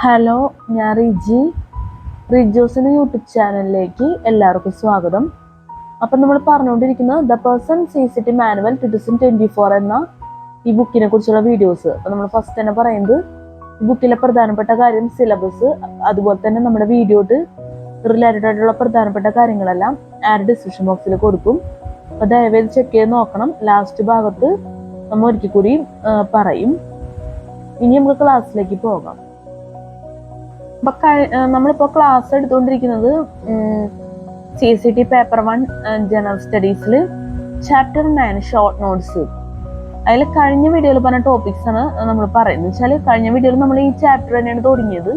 Hello, ഞാൻ റിജോസിൻ്റെ YouTube ചാനലിലേക്ക് എല്ലാവർക്കും സ്വാഗതം. അപ്പം നമ്മൾ പറഞ്ഞുകൊണ്ടിരിക്കുന്നത് ദ പേഴ്സൺ CCT മാനുവൽ 2024 എന്ന ഈ ബുക്കിനെ കുറിച്ചുള്ള വീഡിയോസ്. അപ്പം നമ്മൾ ഫസ്റ്റ് തന്നെ പറയുന്നത് ഈ ബുക്കിലെ പ്രധാനപ്പെട്ട കാര്യം, സിലബസ്, അതുപോലെ തന്നെ നമ്മുടെ വീഡിയോട്ട് റിലേറ്റഡ് ആയിട്ടുള്ള പ്രധാനപ്പെട്ട കാര്യങ്ങളെല്ലാം ഡിസ്ക്രിപ്ഷൻ ബോക്സിൽ കൊടുക്കും. അപ്പോൾ ദയവേത് ചെക്ക് ചെയ്ത് നോക്കണം. ലാസ്റ്റ് ഭാഗത്ത് നമ്മൾ ഒരിക്കൽ കൂടി പറയും. ഇനി നമുക്ക് ക്ലാസ്സിലേക്ക് പോകാം. നമ്മളിപ്പോൾ ക്ലാസ് എടുത്തുകൊണ്ടിരിക്കുന്നത് CCT പേപ്പർ 1 ജനറൽ സ്റ്റഡീസിൽ ചാപ്റ്റർ 9 ഷോർട്ട് നോട്ട്സ്. അതിൽ കഴിഞ്ഞ വീഡിയോയിൽ പറഞ്ഞ ടോപ്പിക്സ് ആണ് നമ്മൾ പറയുന്നത്. വെച്ചാൽ കഴിഞ്ഞ വീഡിയോയിൽ നമ്മൾ ഈ ചാപ്റ്റർ തന്നെയാണ് തുടങ്ങിയത്.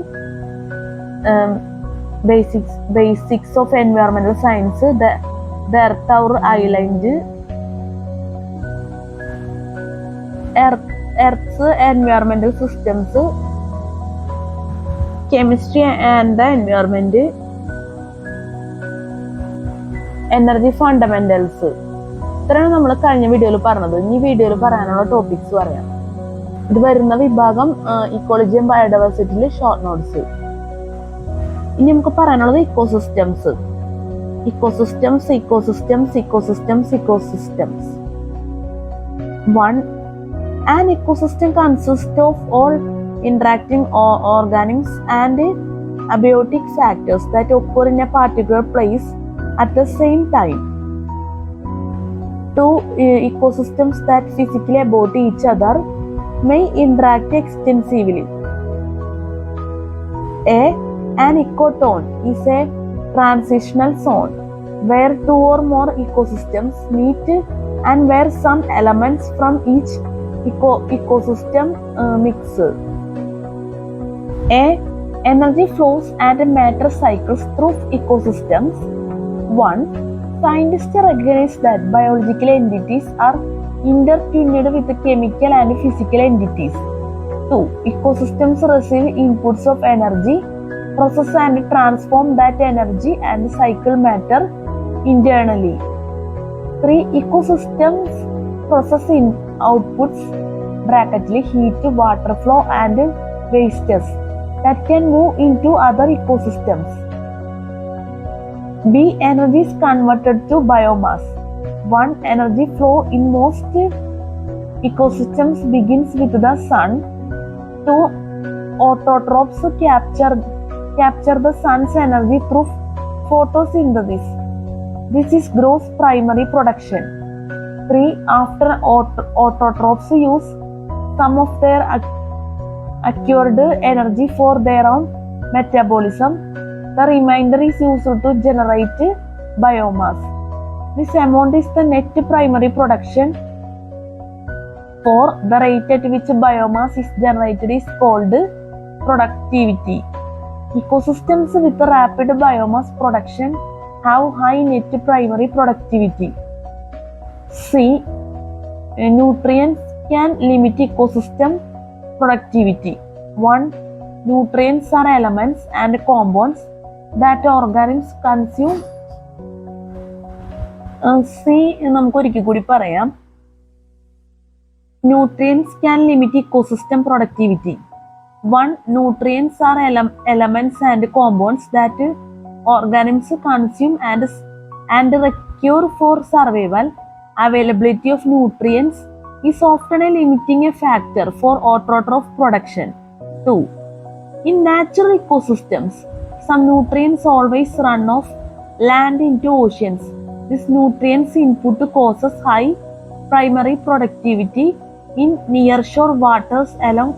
Basics of എൻവയോൺമെന്റൽ science, the earth our island, earth's എൻവയോൺമെന്റൽ systems, chemistry and the environment, energy fundamentals. ഇത്രയാണ് നമ്മൾ കഴിഞ്ഞ വീഡിയോയിൽ പറഞ്ഞത്. ഈ വീഡിയോയിൽ പറയാനുള്ള ടോപ്പിക്സ് പറയാം. ഇത് വരുന്ന വിഭാഗം ഇക്കോളജി ആൻഡ് ബയോഡൈവേഴ്സിറ്റിയിൽ ഷോർട്ട് നോട്ട്സ്. ഇനി നമുക്ക് പറയാനുള്ളത് ecosystems. One, an ecosystem consists of all interacting organisms and abiotic factors that occur in a particular place at the same time. Two, ecosystems that physically abut each other may interact extensively. An ecotone is a transitional zone where two or more ecosystems meet and where some elements from each ecosystem mix. Energy flows and matter cycles through ecosystems. 1. Scientists recognize that biological entities are intertwined with chemical and physical entities. 2. Ecosystems receive inputs of energy, process and transform that energy and cycle matter internally. 3. Ecosystems process outputs, heat, water flow and wastes that can move into other ecosystems. B. Energy is converted to biomass. 1. Energy flow in most ecosystems begins with the sun. 2. Autotrophs capture the sun's energy through photosynthesis. This is gross primary production. 3. After autotrophs use some of their acquired energy for their own metabolism, the remainder is used to generate biomass. This amount is the net primary production. 4. The rate at which biomass is generated is called productivity. Ecosystems with rapid biomass production have high net primary productivity. C. Nutrients can limit ecosystem productivity. 1. Nutrients are elements and compounds that organisms consume. C നമുക്ക് ഒരിക്കൽ കൂടി പറയാം. Nutrients can limit ecosystem productivity. 1. Nutrients are elements and compounds that organisms consume and require for survival. Availability of nutrients is often a limiting factor for autotroph production. 2. In natural ecosystems, some nutrients always run off land into oceans. This nutrients input causes high primary productivity in nearshore waters along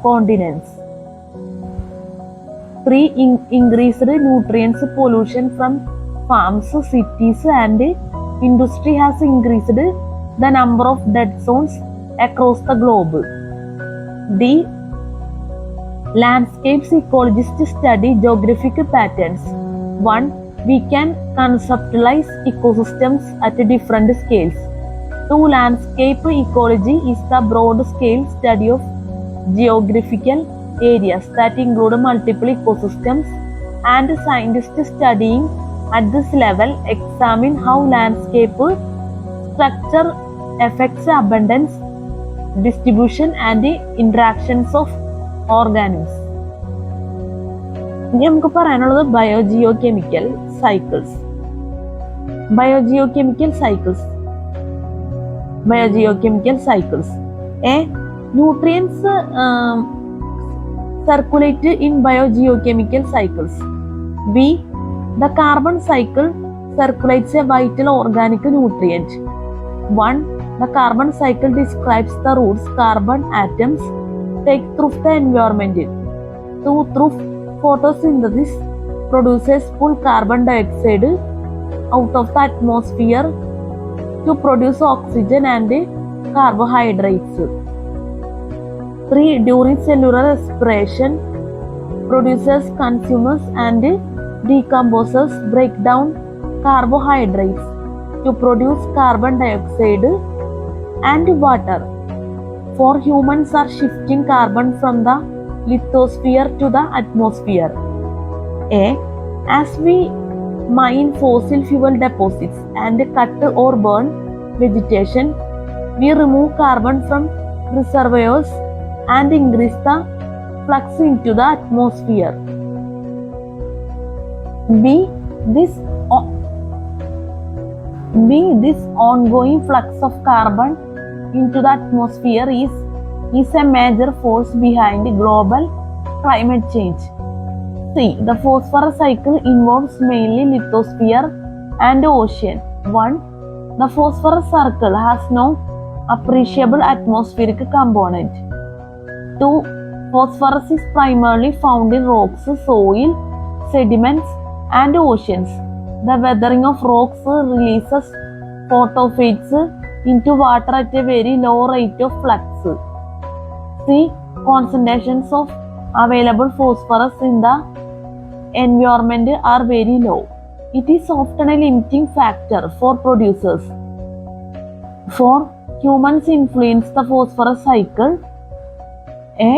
continents. 3. Increased nutrients pollution from farms, cities and industry has increased the number of dead zones across the globe. D. Landscapes ecologists study geographic patterns. 1. We can conceptualize ecosystems at different scales. 2. Landscape ecology is the broad-scale study of geographical areas that include multiple ecosystems, and scientists studying at this level examine how landscape structure affects abundance, distribution and the interactions of organisms. ഇനി നമുക്ക് പറയാനുള്ളത് biogeochemical cycles. Biogeochemical cycles. A. Nutrients circulate in biogeochemical cycles. B. The carbon cycle circulates a vital organic nutrient. 1. The carbon cycle describes the routes carbon atoms take through the environment. 2. Through photosynthesis produces pull carbon dioxide out of the atmosphere to produce oxygen and carbohydrates. 3. During cellular respiration, producers, consumes and decomposes break down carbohydrates to produce carbon dioxide and water. 4. Humans are shifting carbon from the lithosphere to the atmosphere. A. As we mine fossil fuel deposits and cut or burn vegetation, we remove carbon from reservoirs and increase the flux into the atmosphere. B. This ongoing flux of carbon into the atmosphere is a major force behind global climate change. C. The phosphorus cycle involves mainly lithosphere and ocean. 1. The phosphorus circle has no appreciable atmospheric component. 2. Phosphorus is primarily found in rocks, soil, sediments, and oceans. The weathering of rocks releases phosphates into water at a very low rate of flux. C. Concentrations of available phosphorus in the environment are very low. It is often a limiting factor for producers. 4. Humans influence the phosphorus cycle. A.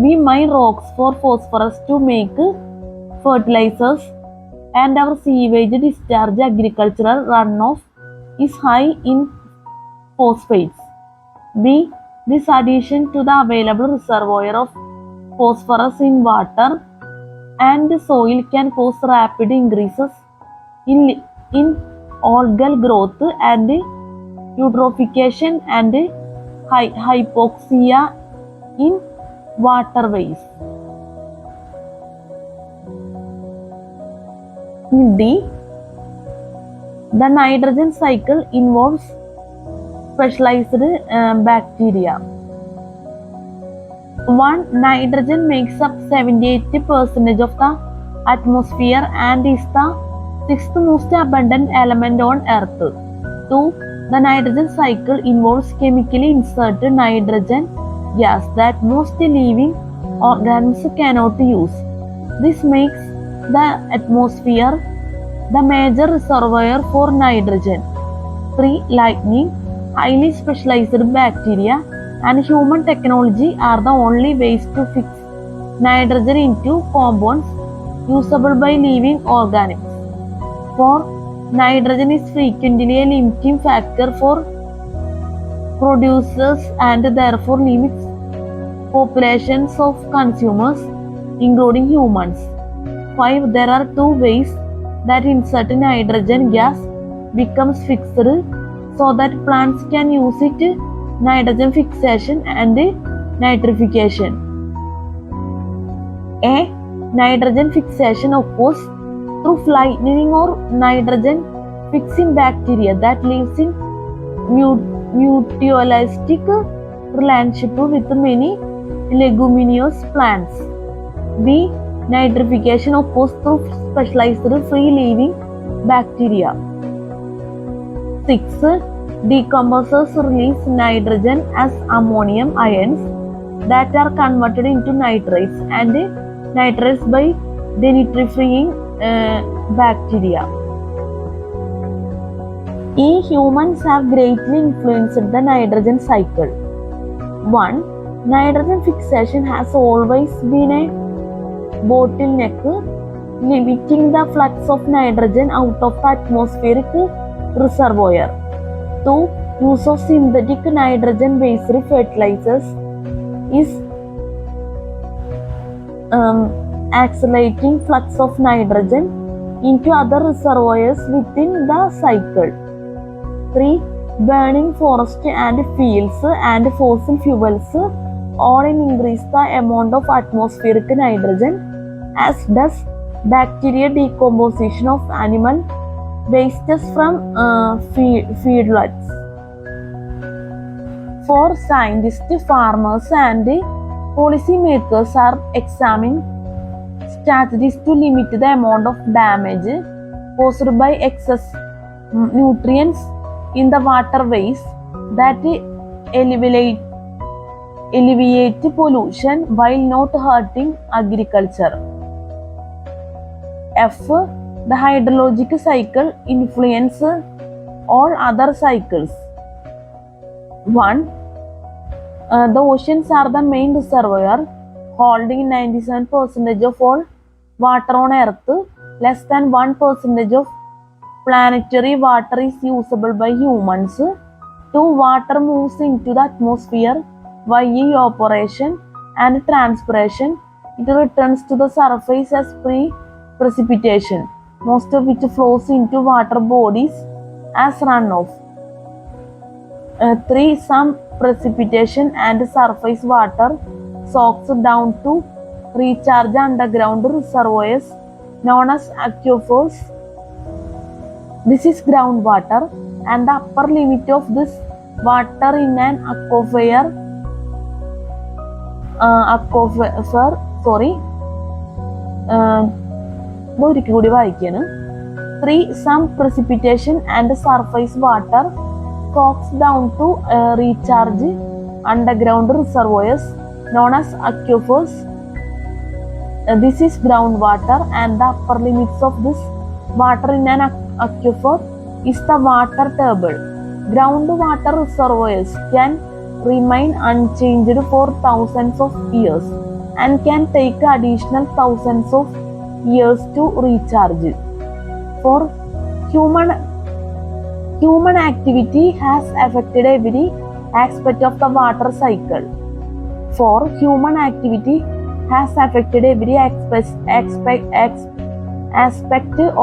We mine rocks for phosphorus to make fertilizers, and our sewage discharge agricultural runoff is high in phosphates. B. This addition to the available reservoir of phosphorus in water and soil can cause rapid increases in algal growth and eutrophication and hypoxia in waterways. D. The nitrogen cycle involves specialized bacteria. 1. Nitrogen makes up 78% of the atmosphere and is the 6th most abundant element on Earth. 2. The nitrogen cycle involves chemically inserted nitrogen gas that most living organisms cannot use. This makes the atmosphere the major reservoir for nitrogen. 3. Lightning, highly specialized bacteria, and human technology are the only ways to fix nitrogen into compounds usable by living organisms. 4. Nitrogen is frequently a limiting factor for producers and therefore limits populations of consumers, including humans. 5. There are 2 ways that insert nitrogen gas becomes fixed so that plants can use it: nitrogen fixation and nitrification. A. Nitrogen fixation occurs through lightning or nitrogen fixing bacteria that lives in mutualistic relationship with many leguminous plants. B. Nitrification occurs through specialized free-living bacteria. 6. Decomposers release nitrogen as ammonium ions that are converted into nitrates and nitrates by denitrifying bacteria. Humans have greatly influenced the nitrogen cycle. 1. Nitrogen fixation has always been a bottleneck, limiting the flux of nitrogen out of the atmospheric reservoir. 2. Use of synthetic nitrogen-based fertilizers is accelerating flux of nitrogen into other reservoirs within the cycle. 3. Burning forest and fields and fossil fuels all increase the amount of atmospheric nitrogen, as does bacterial decomposition of animal wastes from feedlots. For scientists, farmers, and policymakers are examining strategies to limit the amount of damage caused by excess nutrients in the waterways that alleviate pollution while not hurting agriculture. F. The hydrologic cycle influences all other cycles. 1. The oceans are the main reservoir, holding 97% of all water on Earth. Less than 1% of planetary water is usable by humans. 2. Water moves into the atmosphere via evaporation and transpiration. It returns to the surface as precipitation, most of which flows into water bodies as runoff. 3. Some precipitation and surface water soaks down to recharge underground reservoirs known as aquifers. This is groundwater, and the upper limit of this water in an aquifer. Three, some precipitation and surface water soaks down to recharge underground reservoirs known as aquifers. This is groundwater, and the upper limits of this water in an aquifer is the water table. Groundwater reservoirs can remain unchanged for thousands of years and can take additional thousands of years to recharge. For human activity has affected every aspect of the water cycle. For human activity has affected every aspect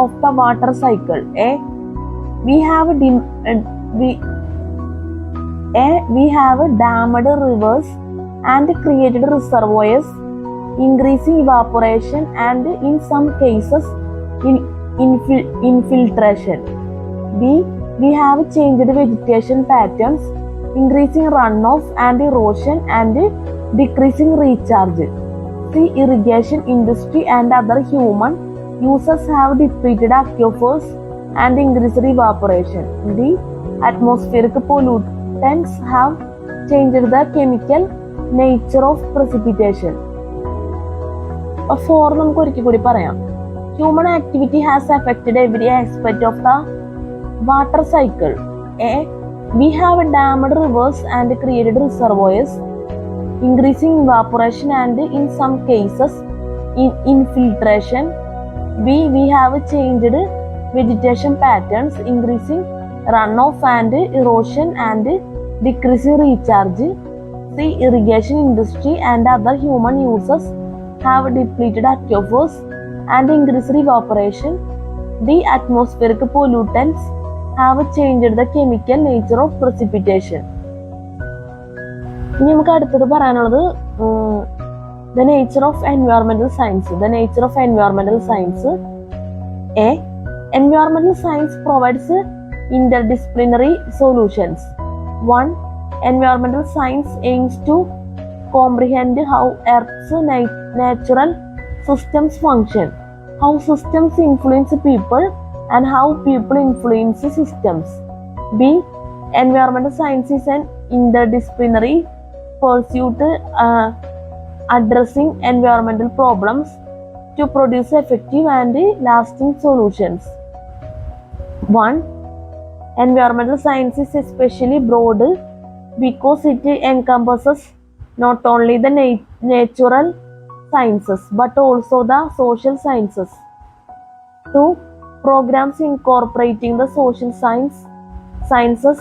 of the water cycle. We have dammed rivers and created reservoirs, increasing evaporation and in some cases infiltration. B. We have changed vegetation patterns, increasing runoff and erosion and decreasing recharge. C. Irrigation industry and other human users have depleted aquifers and increased evaporation. D. Atmospheric pollutants have changed the chemical nature of precipitation. Four, നമുക്ക് ഒരിക്കൽ കൂടി പറയാം. Human activity has affected every aspect of the water cycle. We have dammed rivers and created reservoirs, increasing evaporation and in some cases infiltration. B. We have changed vegetation patterns, increasing runoff and erosion and decreasing recharge. C. Irrigation industry and other human users have depleted aquifers and increased evaporation. D. Atmospheric pollutants have changed the chemical nature of precipitation. ഇനി നമുക്ക് അടുത്തത് പറയാനുള്ളത് the nature of environmental science. The nature of environmental science. A. Environmental science provides interdisciplinary solutions. 1. Environmental science aims to comprehend how Earth's natural systems function, how systems influence people, and how people influence systems. B. Environmental science is an interdisciplinary pursuit addressing environmental problems to produce effective and lasting solutions. 1. Environmental science is especially broad because it encompasses not only the natural sciences but also the social sciences. 2. Programs incorporating the social sciences.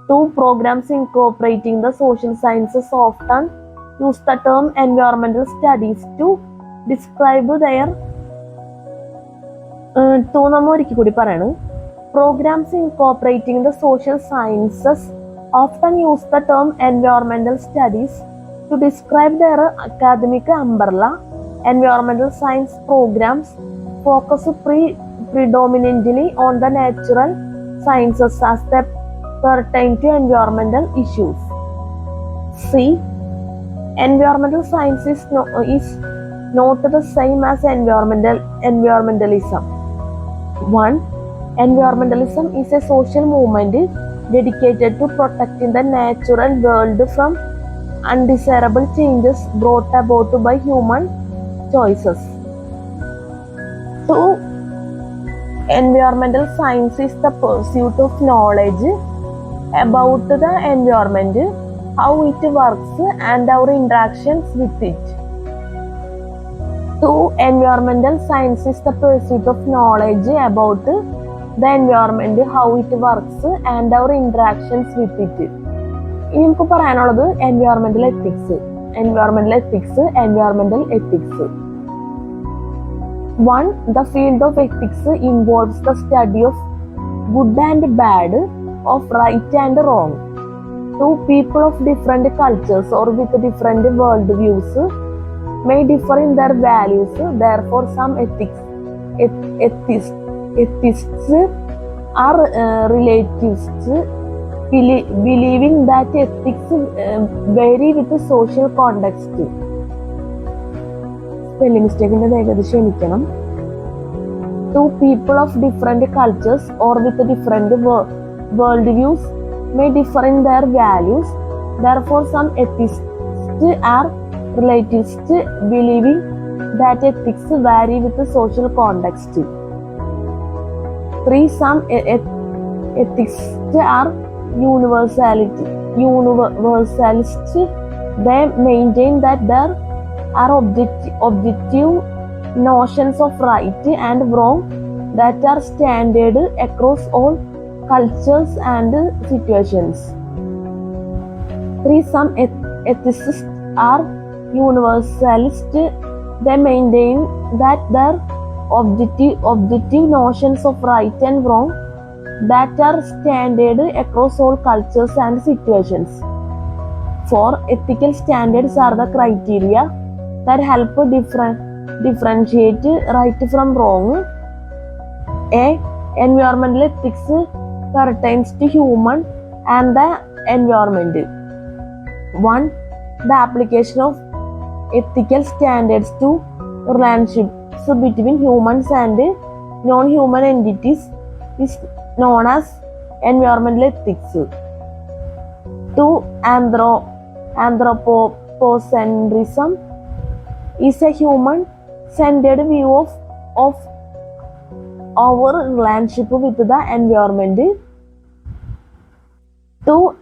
2. Programs incorporating the social sciences often use the term environmental studies to describe their programs incorporating the social sciences often use the term environmental studies to describe their academic umbrella. Environmental science programs focus predominantly on the natural sciences as they pertain to environmental issues. C. Environmental science is not the same as environmentalism. 1. Environmentalism is a social movement dedicated to protecting the natural world from undesirable changes brought about by human choices. 2. Environmental science is the pursuit of knowledge about the environment, how it works, and our interactions with it. 2. Environmental science is the pursuit of knowledge about the environment, how it works, and our interactions with it. ഇനി നമുക്ക് പറയാനുള്ളത് environmental ethics. One, the field of ethics involves the study of good and bad, of right and wrong. 2. People of different cultures or with different world views may differ in their values. Therefore, some ethicists are relativists, believing that ethics vary with the social context. Spelling mistake in the ക്ഷമിക്കണം. 2. People of different cultures or with different world views may differ in their values. Therefore, some ethicists are relativists, believing that ethics vary with the social context. 3. Some ethicists are universalists. They maintain that there are objective notions of right and wrong that are standard across all cultures and situations. 3. Some ethicists are universalists. They maintain that there are objective notions of right and wrong that are standard across all cultures and situations. 4. Ethical standards are the criteria that help differentiate right from wrong. A. Environmental ethics pertains to human and the environment. 1. The application of ethical standards to relationships between humans and non-human entities is known as environmental ethics. 2. Anthropocentrism is a human-centered view of our relationship with the environment. 2.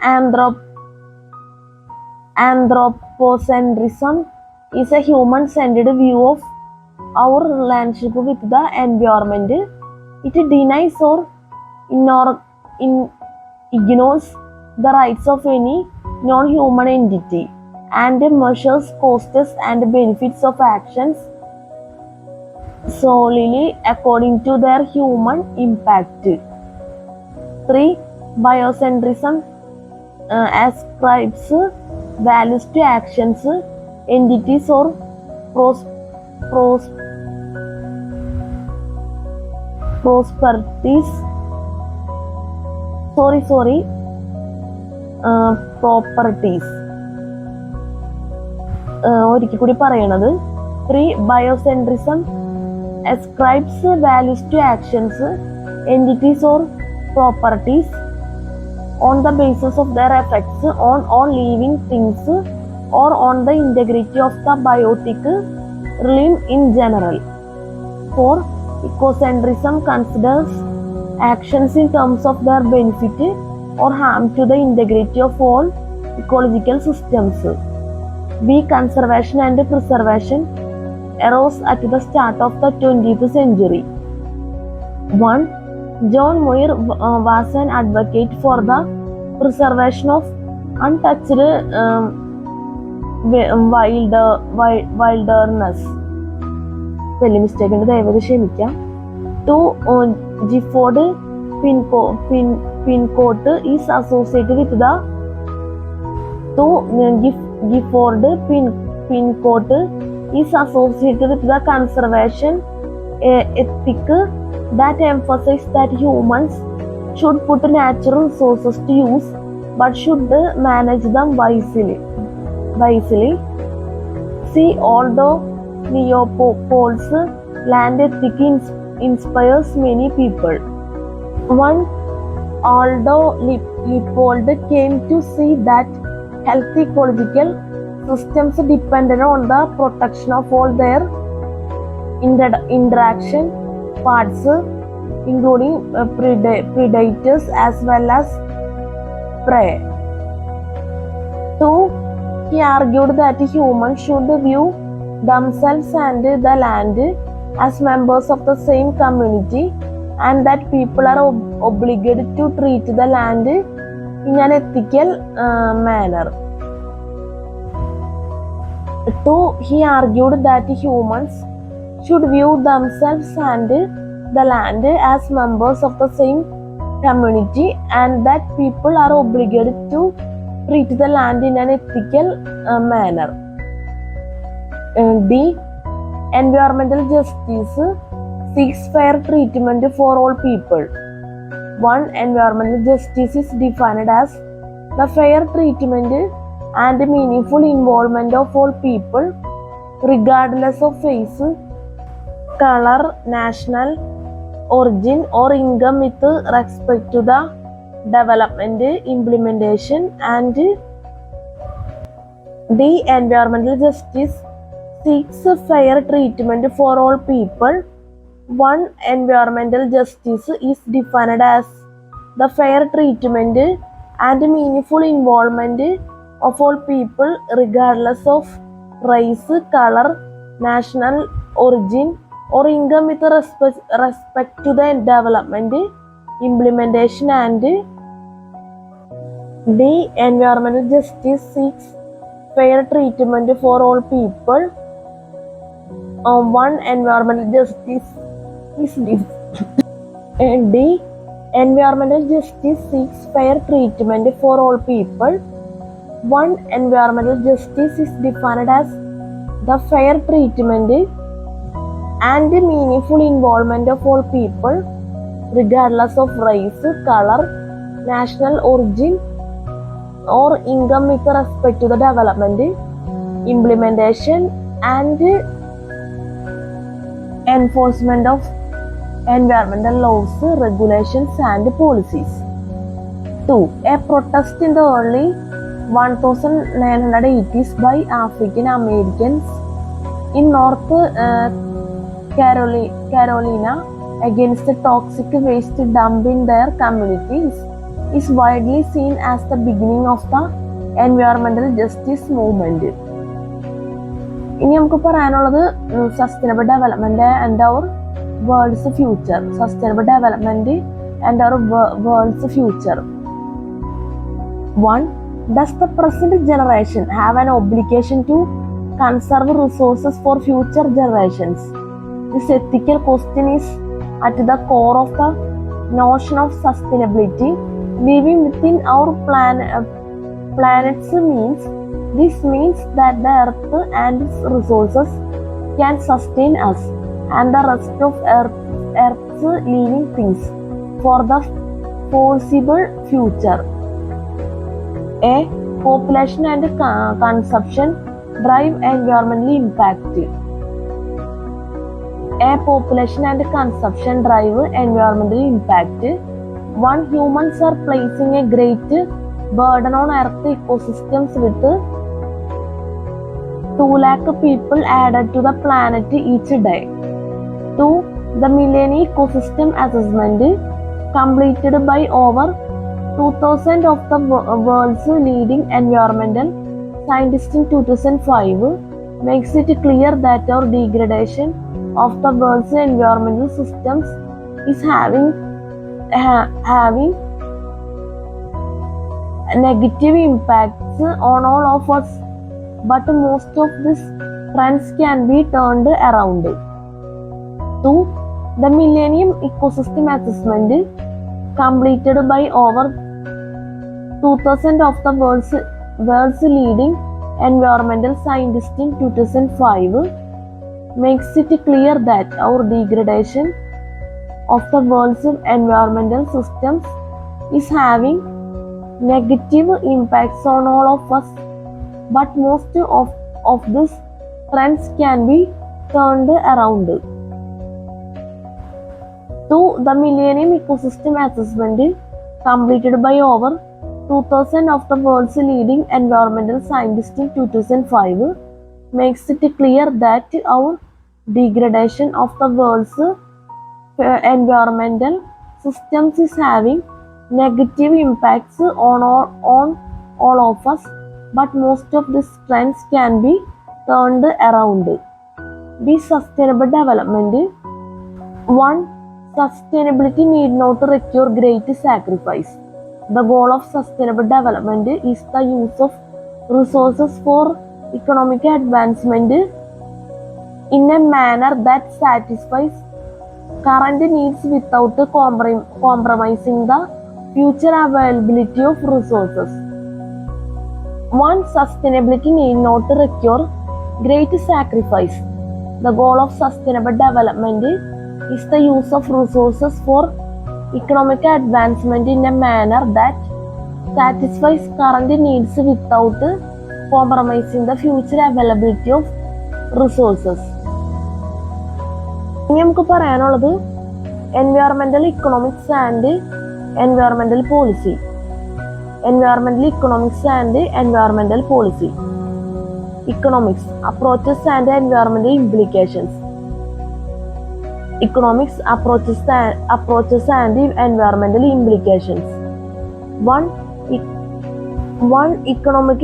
Anthropocentrism is a human-centered view of our relationship with the environment. It denies or ignores the rights of any non-human entity and measures costs and benefits of actions solely according to their human impact. 3. Biocentrism ascribes values to actions, entities, or properties. ഒരിക്കൽ കൂടി പറയണത്. 3. Biocentrism ascribes values to actions, entities, or properties on the basis of their effects on all living things or on the integrity of the biotic realm in general. 4. Ecocentrism considers actions in terms of their benefit or harm to the integrity of all ecological systems. B. Conservation and preservation arose at the start of the 20th century. 1. John Muir was an advocate for the preservation of untouched wilderness. Spelling mistake ഉണ്ട്, ദയവായി ക്ഷമിക്കാം. 2. Gifford Pincoat is associated with the Gifford Pincoat is associated with the conservation ethic that emphasizes that humans should put natural resources to use but should manage them wisely. See, although Leopold's land ethic inspires many people. 1. Although Leopold came to see that healthy ecological systems depended on the protection of all their interaction parts, including predators as well as prey. 2. He argued that humans should view themselves and the land as members of the same community and that people are obligated to treat the land in an ethical manner. 2. He argued that humans should view themselves and the land as members of the same community and that people are obligated to treat the land in an ethical manner. D. Environmental justice seeks fair treatment for all people. 1. Environmental justice is defined as the fair treatment and meaningful involvement of all people, regardless of race, color, national origin, or income, with respect to the development, implementation, and the environmental justice seeks fair treatment for all people. 1. Environmental justice is defined as the fair treatment and meaningful involvement of all people, regardless of race, color, national origin, or income, with respect to the development, implementation, and the environmental justice seeks fair treatment for all people. 1. Environmental justice is D. Environmental justice seeks fair treatment for all people. 1. Environmental justice is defined as the fair treatment and meaningful involvement of all people, regardless of race, color, national origin, or income, with respect to the development, implementation, and enforcement of environmental laws, regulations, and policies. 2. A protest in the early 1980s by African Americans in North Carolina against the toxic waste dump in their communities is widely seen as the beginning of the environmental justice movement. ഇനി നമുക്ക് പറയാനുള്ളത് sustainable development and our world's future. Sustainable development and our world's future. 1. Does the present generation have an obligation to conserve resources for future generations? This ethical question is at the core of the notion of sustainability. Living within our planet's means. This means that the earth and its resources can sustain us and the rest of earth's living things for the foreseeable future. A. Population and consumption drive environmental impact. A. Population and consumption drive environmental impact. 1. Humans are placing a great burden on earth ecosystems with 2 lakh people added to the planet each day. 2. The Millennium Ecosystem Assessment, completed by over 2,000 of the world's leading environmental scientists in 2005, makes it clear that our degradation of the world's environmental systems is having negative impacts on all of us, but most of these trends can be turned around. 2. The Millennium Ecosystem Assessment, completed by over 2,000 of the world's leading environmental scientists in 2005, makes it clear that our degradation of the world's environmental systems is having negative impacts on all of us, but most of these trends can be turned around. 2. The Millennium Ecosystem Assessment, completed by over 2,000 of the world's leading environmental scientists in 2005, makes it clear that our degradation of the world's environmental systems is having negative impacts on all of us, but most of these trends can be turned around. B. Sustainable development. 1. Sustainability need not require great sacrifice. The goal of sustainable development is the use of resources for economic advancement in a manner that satisfies current needs without compromising the future availability of resources. 1. Sustainability need not require great sacrifice. The goal of sustainable development is the use of resources for economic advancement in a manner that satisfies current needs without compromising the future availability of resources. ഇനി നമുക്ക് പറയാനുള്ളത് എൻവയോൺമെന്റൽ economics and എൻവയോൺമെന്റൽ policy. എൻവയോൺമെന്റൽ economics and എൻവയോൺമെന്റൽ policy. Economics, approaches and environmental implications. Economics, approaches and environmental implications. 1. Economic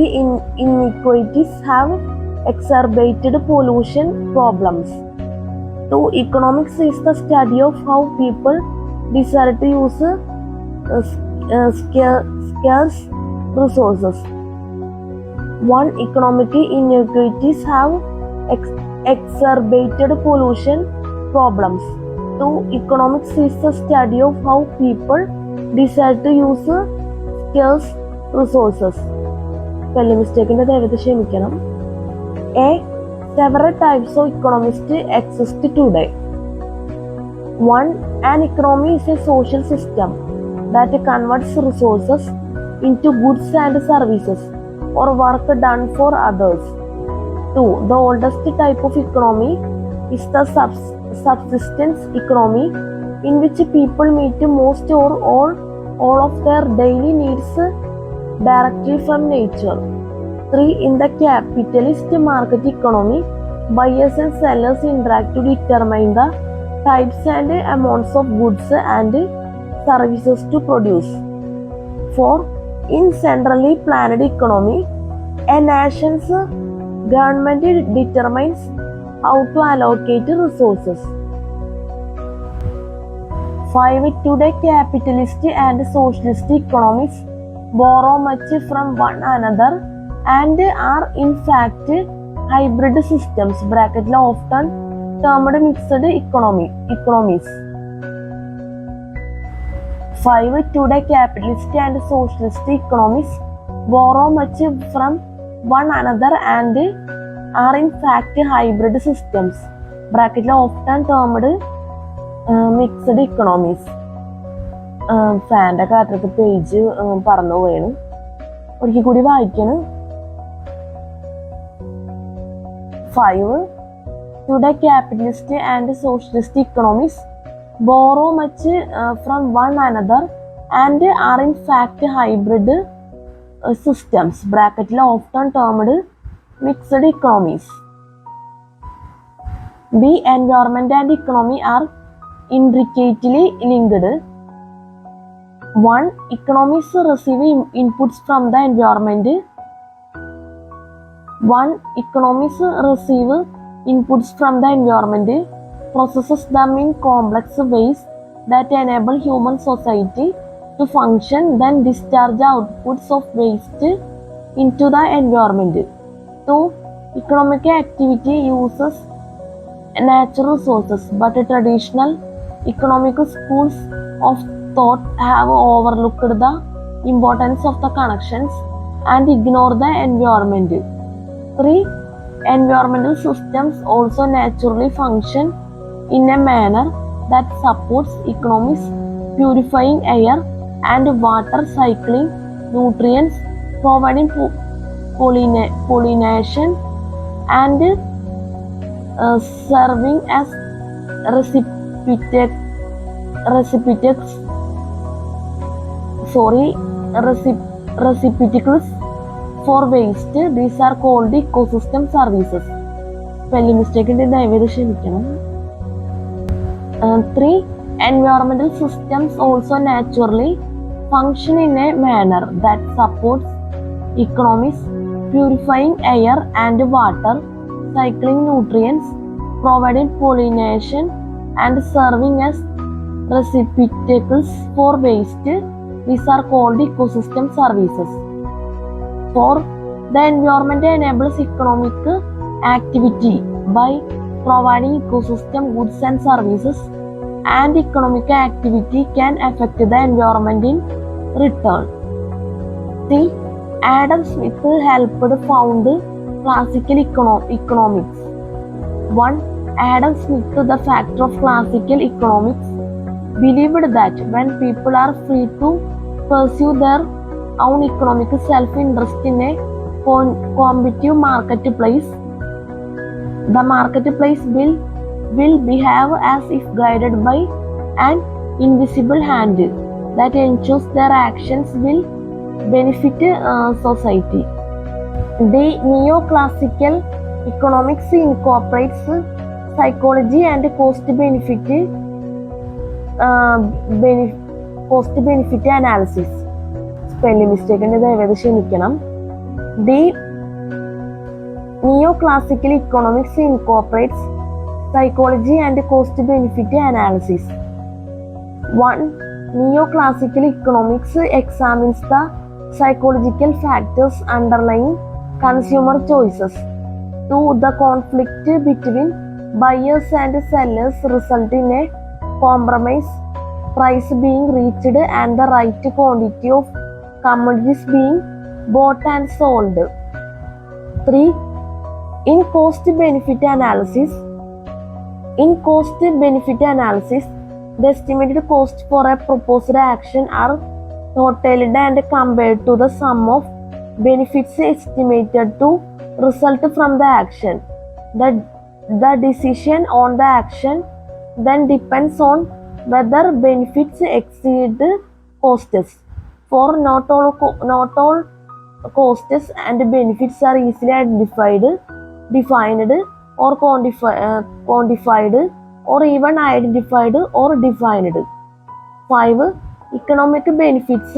inequalities have exacerbated pollution problems. 2. Economics is the study of how people desire to use scarce resources. 1. Economic inequalities have exacerbated pollution problems. 2. Economics is the study of how people decide to use scarce resources. Spelling mistake in the ക്ഷമിക്കണം. A. Several types of economists exist today. 1. An economy is a social system that converts resources into goods and services or work done for others. 2. The oldest type of economy is the subsistence economy, in which people meet most or all of their daily needs directly from nature. 3. In the capitalist market economy, buyers and sellers interact to determine the types and amounts of goods and services to produce. 4. In centrally planned economy, a nation's government determines how to allocate resources. 5. Today, capitalist and socialist economies borrow much from one another and are in fact hybrid systems, often termed mixed economies. 5. Today, capitalist and socialist economies borrow much from one another and are in fact hybrid systems, often termed mixed economies. Fanta കാറ്റത്ത് page പറന്നു പോയാണ്, ഒരിക്കൽ കൂടി വായിക്കണം. 5. Today, capitalist and socialist economies borrow much from one another and are in fact hybrid systems, often termed mixed economies. B. Environment and economy are intricately linked. 1. Economies receive inputs from the environment. 1. Economies receive inputs from the environment, processes them in complex ways that enable human society to function, then discharge outputs of waste into the environment. 2. Economic activity uses natural resources, but traditional economic schools of thought have overlooked the importance of the connections and ignore the environment. 3. Environmental systems also naturally function in a manner that supports economies, purifying air and water, cycling nutrients, providing pollination, and serving as receptacles for waste. These are called ecosystem services. Spelling mistake ഉണ്ട്, ദയവേത് ക്ഷമിക്കണം. 3. Environmental systems also naturally function in a manner that supports economies, purifying air and water, cycling nutrients, providing pollination, and serving as receptacles for waste. These are called ecosystem services. 4. The environment enables economic activity by providing ecosystem goods and services, and economic activity can affect the environment in return. See, Adam Smith helped found classical economics. 1. Adam Smith, the factor of classical economics, believed that when people are free to pursue their own economic self-interest in a competitive marketplace, the marketplace will behave as if guided by an invisible hand that ensures their actions will benefit society. The neoclassical economics incorporates psychology and cost-benefit analysis. Spelling mistake ഉണ്ട്, ദയവേത് ക്ഷമിക്കണം. The neoclassical economics incorporates psychology and cost-benefit analysis. 1. Neoclassical economics examines the psychological factors underlying consumer choices. 2. The conflict between buyers and sellers result in a compromise price being reached and the right quantity of commodities being bought and sold. 3. In cost-benefit analysis, the estimated cost for a proposed action are totaled and compared to the sum of benefits estimated to result from the action. The decision on the action then depends on whether benefits exceed costs. For not all costs and benefits are easily defined or quantified or even identified or defined. 5. Economic benefits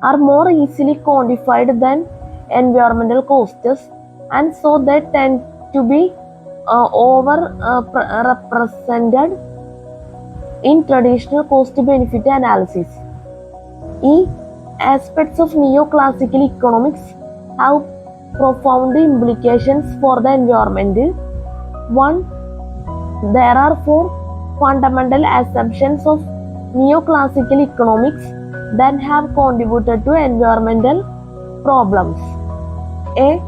are more easily quantified than environmental costs, and so they tend to be represented in traditional cost-benefit analysis. Aspects of neoclassical economics have profound implications for the environment. 1. There are 4 fundamental assumptions of neoclassical economics that have contributed to environmental problems. A.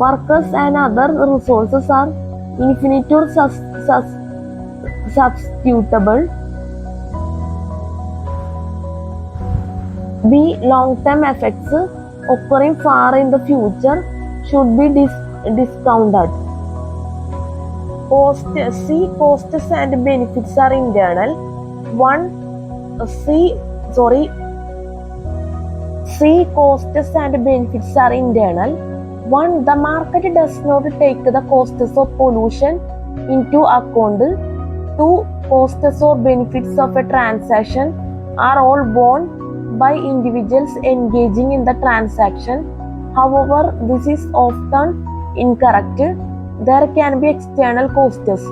Workers and other resources are infinite or substitutable. B. Long-term effects occurring far in the future should be discounted. Costs and benefits are internal. Costs and benefits are internal. 1. The market does not take the costs of pollution into account. 2. Costs or benefits of a transaction are all borne by individuals engaging in the transaction. However, this is often incorrect. There can be external costs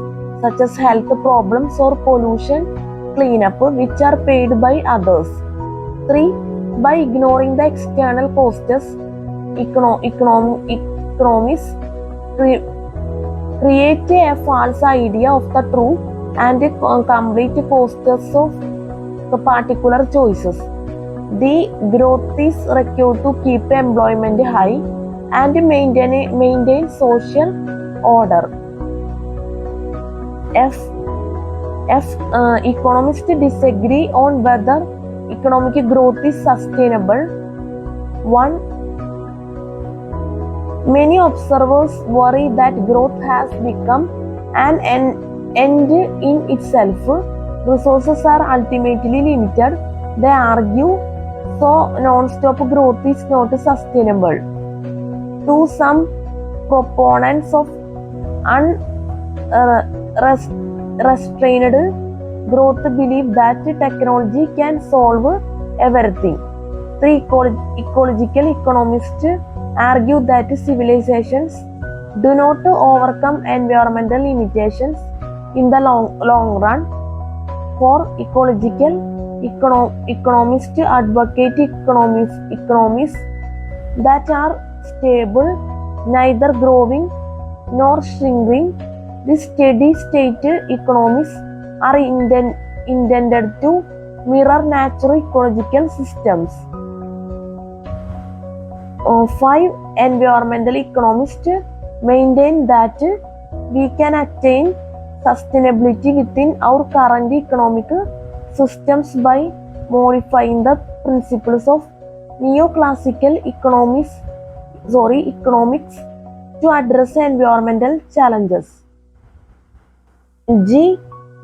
such as health problems or pollution cleanup which are paid by others. 3. By ignoring the external costs, economies create a false idea of the true and complete costs of the particular choices. The growth is required to keep employment high and maintain social order. If economists disagree on whether economic growth is sustainable, many observers worry that growth has become an end in itself. Resources are ultimately limited, they argue, so non-stop growth is not sustainable. To some proponents of unrestrained growth believe that technology can solve everything. The ecological economists argue that civilizations do not overcome environmental limitations in the long run. For ecological economists advocate economies that are stable, neither growing nor shrinking. The steady state economies are intended to mirror natural ecological systems. 5 environmental economists maintain that we can attain sustainability within our current economic systems by modifying the principles of neoclassical economics to address environmental challenges. G.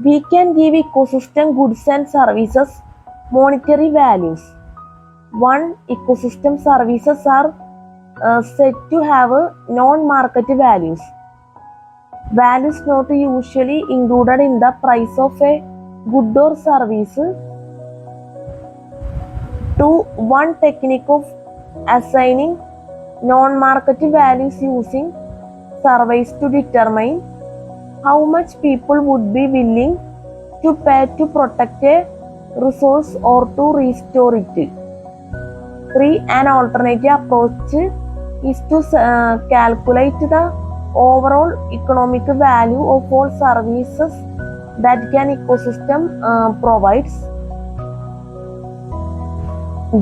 We can give ecosystem goods and services monetary values. 1. Ecosystem services are said to have non-market values. Values not usually included in the price of a good or service. 2. One technique of assigning non-market values using surveys to determine how much people would be willing to pay to protect a resource or to restore it. 3. An alternative approach is to calculate the overall economic value of all services that an ecosystem provides.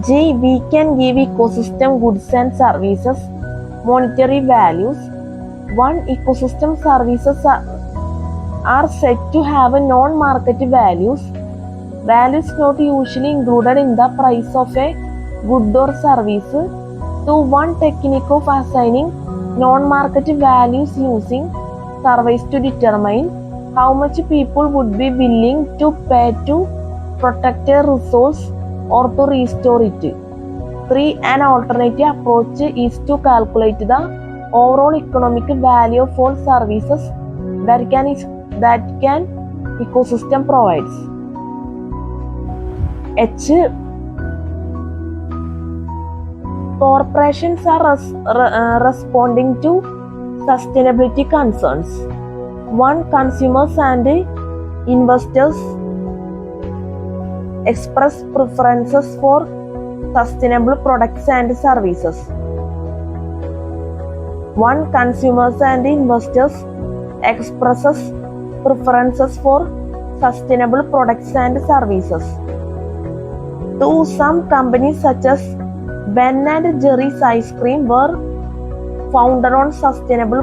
G. We can give ecosystem goods and services monetary values. 1. Ecosystem services are said to have non-market values. Values not usually included in the price of a good or service. 2. One technique of assigning non-market values using surveys to determine how much people would be willing to pay to protect a resource or to restore it. 3. An alternative approach is to calculate the overall economic value of all services that can ecosystem provides. H. Corporations are responding to sustainability concerns. 1. Consumers and investors express preferences for sustainable products and services. 1. Consumers and investors expresses preferences for sustainable products and services. 2. Some companies such as Ben and Jerry's ice cream were founded on sustainable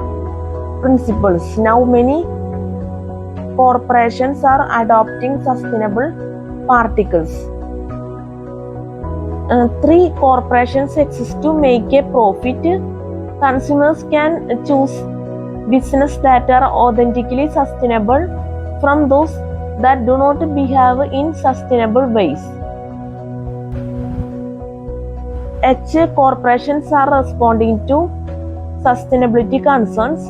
principles. Now many corporations are adopting sustainable particles. 3. Corporations exist to make a profit. Consumers can choose business that are authentically sustainable from those that do not behave in sustainable ways. H. Corporations are responding to sustainability concerns.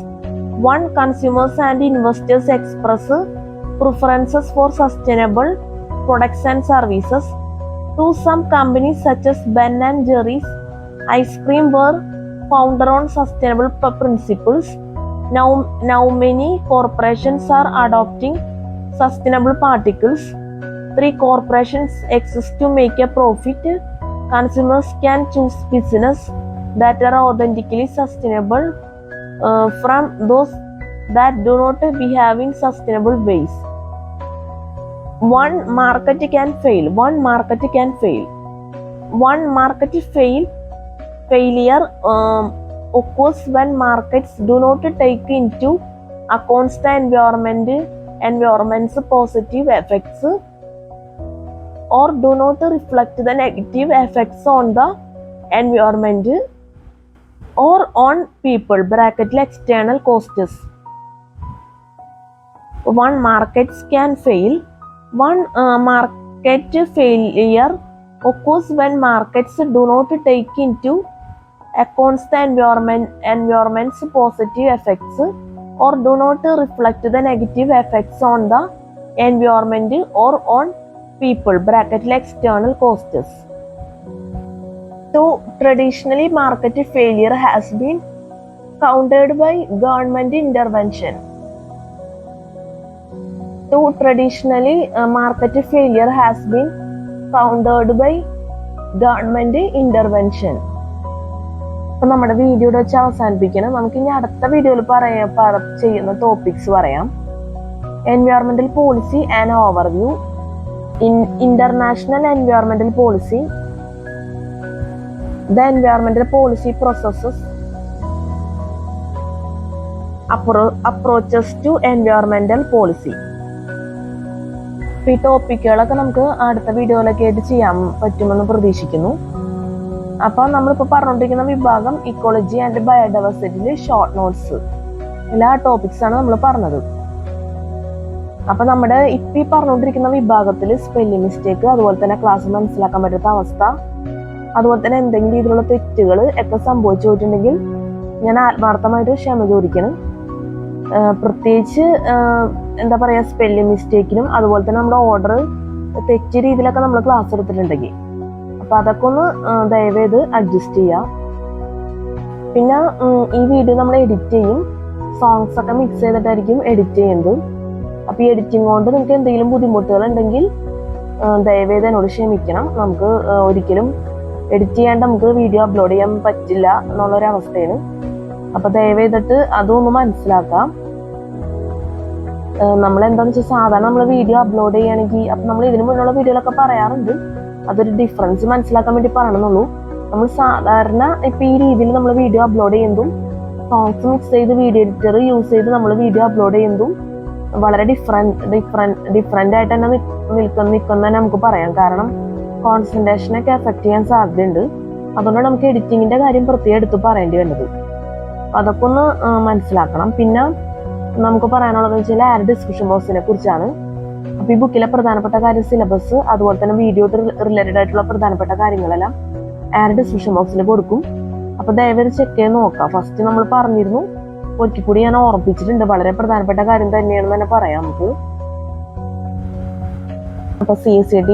1. Consumers and investors express preferences for sustainable products and services. 2. Some companies such as Ben and Jerry's ice cream were founded on sustainable principles. Now many corporations are adopting sustainable particles. 3. Corporations exist to make a profit. Consumers can choose business that are authentically sustainable from those that do not behave in sustainable ways. One market can fail. Failure occurs when markets do not take into account the environment's positive effects or do not reflect the negative effects on the environment or on people (external costs). One market failure occurs when markets do not take into account the environment's positive effects or do not reflect the negative effects on the environment or on people (external costs). So traditionally market failure has been countered by government intervention. Market failure has been countered by government intervention. അപ്പോൾ നമ്മുടെ വീഡിയോയുടെ വെച്ച് അവസാനിപ്പിക്കണം. നമുക്ക് ഇനി അടുത്ത വീഡിയോയിൽ ചെയ്യുന്ന ടോപ്പിക്സ് പറയാം. എൻവയോൺമെന്റൽ policy and overview, international എൻവയോൺമെന്റൽ policy, the environmental policy processes, approaches to environmental policy. ഈ ടോപ്പിക്കുകളൊക്കെ നമുക്ക് അടുത്ത വീഡിയോയിലൊക്കെ ആയിട്ട് ചെയ്യാൻ പറ്റുമെന്ന് പ്രതീക്ഷിക്കുന്നു. അപ്പോൾ നമ്മളിപ്പോൾ പറഞ്ഞുകൊണ്ടിരിക്കുന്ന വിഭാഗം ഇക്കോളജി ആൻഡ് ബയോഡൈവേഴ്സിറ്റിയിൽ ഷോർട്ട് നോട്ട്സ് എല്ലാ ടോപ്പിക്സ് ആണ് നമ്മൾ പറഞ്ഞത്. അപ്പൊ നമ്മുടെ ഇപ്പം ഈ പറഞ്ഞുകൊണ്ടിരിക്കുന്ന വിഭാഗത്തിൽ സ്പെല്ലിംഗ് മിസ്റ്റേക്ക്, അതുപോലെ തന്നെ ക്ലാസ് മനസ്സിലാക്കാൻ പറ്റാത്ത അവസ്ഥ, അതുപോലെ തന്നെ എന്തെങ്കിലും രീതിയിലുള്ള തെറ്റുകൾ ഒക്കെ സംഭവിച്ചു പോയിട്ടുണ്ടെങ്കിൽ ഞാൻ ആത്മാർത്ഥമായിട്ട് ക്ഷമ ചോദിക്കണം. പ്രത്യേകിച്ച് എന്താ പറയുക, സ്പെല്ലിംഗ് മിസ്റ്റേക്കിനും അതുപോലെ തന്നെ നമ്മുടെ ഓർഡർ തെറ്റ രീതിയിലൊക്കെ നമ്മൾ ക്ലാസ് എടുത്തിട്ടുണ്ടെങ്കിൽ അപ്പൊ അതൊക്കെ ഒന്ന് ദയവേത് അഡ്ജസ്റ്റ് ചെയ്യാം. പിന്നെ ഈ വീഡിയോ നമ്മൾ എഡിറ്റ് ചെയ്യും, സോങ്സ് ഒക്കെ മിക്സ് ചെയ്തിട്ടായിരിക്കും എഡിറ്റ് ചെയ്യുന്നത്. അപ്പൊ ഈ എഡിറ്റിംഗ് കൊണ്ട് നിങ്ങൾക്ക് എന്തെങ്കിലും ബുദ്ധിമുട്ടുകൾ ഉണ്ടെങ്കിൽ ദയവേത് എന്നോട് ക്ഷമിക്കണം. നമുക്ക് ഒരിക്കലും എഡിറ്റ് ചെയ്യാണ്ട് നമുക്ക് വീഡിയോ അപ്ലോഡ് ചെയ്യാൻ പറ്റില്ല എന്നുള്ളൊരവസ്ഥയാണ്. അപ്പൊ ദയവേതിട്ട് അതൊന്ന് മനസ്സിലാക്കാം. നമ്മൾ എന്താണെന്ന് വെച്ചാൽ സാധാരണ നമ്മൾ വീഡിയോ അപ്ലോഡ് ചെയ്യുകയാണെങ്കിൽ അപ്പൊ നമ്മൾ ഇതിനു മുന്നുള്ള വീഡിയോയിലൊക്കെ പറയാറുണ്ട്, അതൊരു ഡിഫറൻസ് മനസ്സിലാക്കാൻ വേണ്ടി പറയണമെന്നുള്ളൂ. നമ്മൾ സാധാരണ ഇപ്പൊ ഈ രീതിയിൽ നമ്മൾ വീഡിയോ അപ്ലോഡ് ചെയ്യുന്നതും സോങ്സ് മിക്സ് ചെയ്ത് വീഡിയോ എഡിറ്റർ യൂസ് ചെയ്ത് നമ്മൾ വീഡിയോ അപ്ലോഡ് ചെയ്യുന്നതും വളരെ ഡിഫറെന്റ് ആയിട്ട് തന്നെ നിൽക്കുന്ന നമുക്ക് പറയാം. കാരണം കോൺസെൻട്രേഷനൊക്കെ എഫക്ട് ചെയ്യാൻ സാധ്യതയുണ്ട്. അതുകൊണ്ട് നമുക്ക് എഡിറ്റിങ്ങിന്റെ കാര്യം പ്രത്യേകം എടുത്ത് പറയേണ്ടി വരുന്നത്. അതൊക്കെ ഒന്ന് മനസ്സിലാക്കണം. പിന്നെ നമുക്ക് പറയാനുള്ളതെന്ന് വെച്ചാൽ ആഡ് ഡിസ്ക്രിപ്ഷൻ ബോക്സിനെ കുറിച്ചാണ്. അപ്പൊ ഈ ബുക്കിലെ പ്രധാനപ്പെട്ട കാര്യം, സിലബസ്, അതുപോലെ തന്നെ വീഡിയോ റിലേറ്റഡ് ആയിട്ടുള്ള പ്രധാനപ്പെട്ട കാര്യങ്ങളെല്ലാം ആഡ് ഡിസ്ക്രിപ്ഷൻ ബോക്സിൽ കൊടുക്കും. അപ്പൊ ദയവായി ചെക്ക് ചെയ്ത് നോക്കാം. ഫസ്റ്റ് നമ്മൾ പറഞ്ഞിരുന്നു, ഒരിക്കൽ കൂടി ഞാൻ ഓർമ്മിപ്പിച്ചിട്ടുണ്ട്, വളരെ പ്രധാനപ്പെട്ട കാര്യം തന്നെയാണെന്ന് തന്നെ പറയാം നമുക്ക്. അപ്പൊ CSAT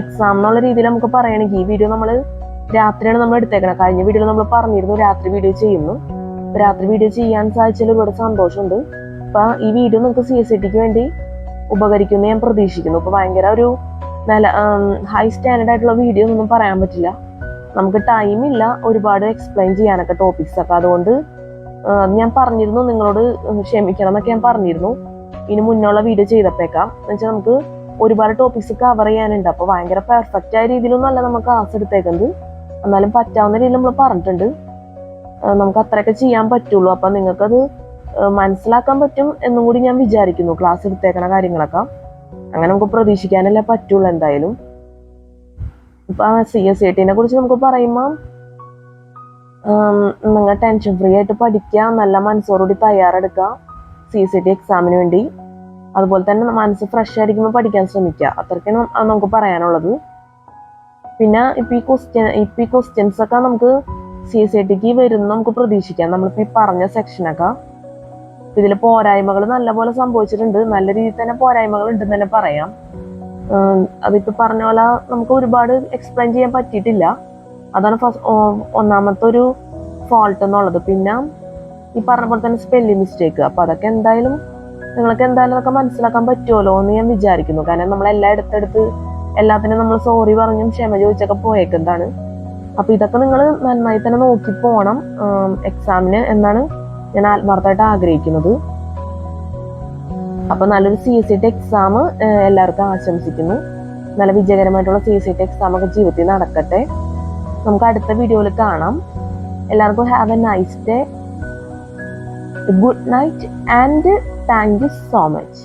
എക്സാം എന്നുള്ള രീതിയിൽ നമുക്ക് പറയുകയാണെങ്കിൽ ഈ വീഡിയോ നമ്മൾ രാത്രിയാണ് നമ്മൾ എടുത്തേക്കണം. കഴിഞ്ഞ വീഡിയോയിൽ നമ്മൾ പറഞ്ഞിരുന്നു രാത്രി വീഡിയോ ചെയ്യുന്നു. രാത്രി വീഡിയോ ചെയ്യാൻ സാധിച്ചതിൽ ഒരുപാട് സന്തോഷമുണ്ട്. അപ്പൊ ഈ വീഡിയോ നമുക്ക് CSATക്ക് വേണ്ടി ഉപകരിക്കുമെന്ന് ഞാൻ പ്രതീക്ഷിക്കുന്നു. ഇപ്പൊ ഭയങ്കര ഒരു നല്ല ഹൈ സ്റ്റാൻഡേർഡ് ആയിട്ടുള്ള വീഡിയോ ഒന്നും പറയാൻ പറ്റില്ല, നമുക്ക് ടൈമില്ല ഒരുപാട് എക്സ്പ്ലെയിൻ ചെയ്യാനൊക്കെ ടോപ്പിക്സ് ഒക്കെ. അതുകൊണ്ട് ഞാൻ പറഞ്ഞിരുന്നു നിങ്ങളോട് ക്ഷമിക്കണം എന്നൊക്കെ ഞാൻ പറഞ്ഞിരുന്നു. ഇനി മുന്നുള്ള വീഡിയോ ചെയ്തപ്പോഴേക്കാം എന്നുവെച്ചാൽ നമുക്ക് ഒരുപാട് ടോപ്പിക്സ് കവർ ചെയ്യാനുണ്ട്. അപ്പൊ ഭയങ്കര പെർഫെക്റ്റ് ആയ രീതിയിലൊന്നും അല്ല നമുക്ക് ക്ലാസ് എടുത്തേക്കുന്നത്, എന്നാലും പറ്റാവുന്ന രീതിയിൽ നമ്മൾ പറഞ്ഞിട്ടുണ്ട്. നമുക്ക് അത്രയൊക്കെ ചെയ്യാൻ പറ്റുള്ളൂ. അപ്പൊ നിങ്ങൾക്കത് മനസ്സിലാക്കാൻ പറ്റും എന്നും കൂടി ഞാൻ വിചാരിക്കുന്നു. ക്ലാസ് എടുത്തേക്കണ കാര്യങ്ങളൊക്കെ അങ്ങനെ നമുക്ക് പ്രതീക്ഷിക്കാനല്ലേ പറ്റുള്ളൂ എന്തായാലും. ഇപ്പൊ CSATനെ കുറിച്ച് നമുക്ക് പറയുമ്പോൾ നിങ്ങൾ ടെൻഷൻ ഫ്രീ ആയിട്ട് പഠിക്കുക, നല്ല മനസ്സോടുകൂടി തയ്യാറെടുക്കുക CSAT എക്സാമിന് വേണ്ടി. അതുപോലെ തന്നെ മനസ്സ് ഫ്രഷ് ആയിരിക്കുമ്പോൾ പഠിക്കാൻ ശ്രമിക്കുക. അത്രയ്ക്കാണ് നമുക്ക് പറയാനുള്ളത്. പിന്നെ ഇപ്പൊ ഈ ക്വസ്റ്റ്യൻസ് ഒക്കെ നമുക്ക് CSATക്ക് വരുന്ന നമുക്ക് പ്രതീക്ഷിക്കാം. നമ്മളിപ്പോ ഈ പറഞ്ഞ സെക്ഷനൊക്കെ ഇതിൽ പോരായ്മകൾ നല്ലപോലെ സംഭവിച്ചിട്ടുണ്ട്, നല്ല രീതിയിൽ തന്നെ പോരായ്മകൾ ഉണ്ടെന്ന് തന്നെ പറയാം. അതിപ്പോ പറഞ്ഞ പോലെ നമുക്ക് ഒരുപാട് എക്സ്പ്ലെയിൻ ചെയ്യാൻ പറ്റിയിട്ടില്ല, അതാണ് ഒന്നാമത്തെ ഒരു ഫോൾട്ട് എന്നുള്ളത്. പിന്നെ ഈ പറഞ്ഞ പോലെ തന്നെ സ്പെല്ലിംഗ് മിസ്റ്റേക്ക്, അപ്പൊ അതൊക്കെ എന്തായാലും നിങ്ങൾക്ക് എന്തായാലും അതൊക്കെ മനസ്സിലാക്കാൻ പറ്റുമല്ലോ എന്ന് ഞാൻ വിചാരിക്കുന്നു. കാരണം നമ്മൾ എല്ലാത്തിനും നമ്മൾ സോറി പറഞ്ഞും ക്ഷമ ചോദിച്ചൊക്കെ പോയേക്കുന്നതാണ്. അപ്പൊ ഇതൊക്കെ നിങ്ങൾ നന്നായി തന്നെ നോക്കി പോകണം എക്സാമിന് എന്നാണ് ഞാൻ ആത്മാർത്ഥമായിട്ട് ആഗ്രഹിക്കുന്നത്. അപ്പോൾ നല്ലൊരു CCT എക്സാം എല്ലാവർക്കും ആശംസിക്കുന്നു. നല്ല വിജയകരമായിട്ടുള്ള CCT എക്സാം ഒക്കെ ജീവിതത്തിൽ നടക്കട്ടെ. നമുക്ക് അടുത്ത വീഡിയോയിൽ കാണാം. എല്ലാവർക്കും have A nice day, good night and thank you so much.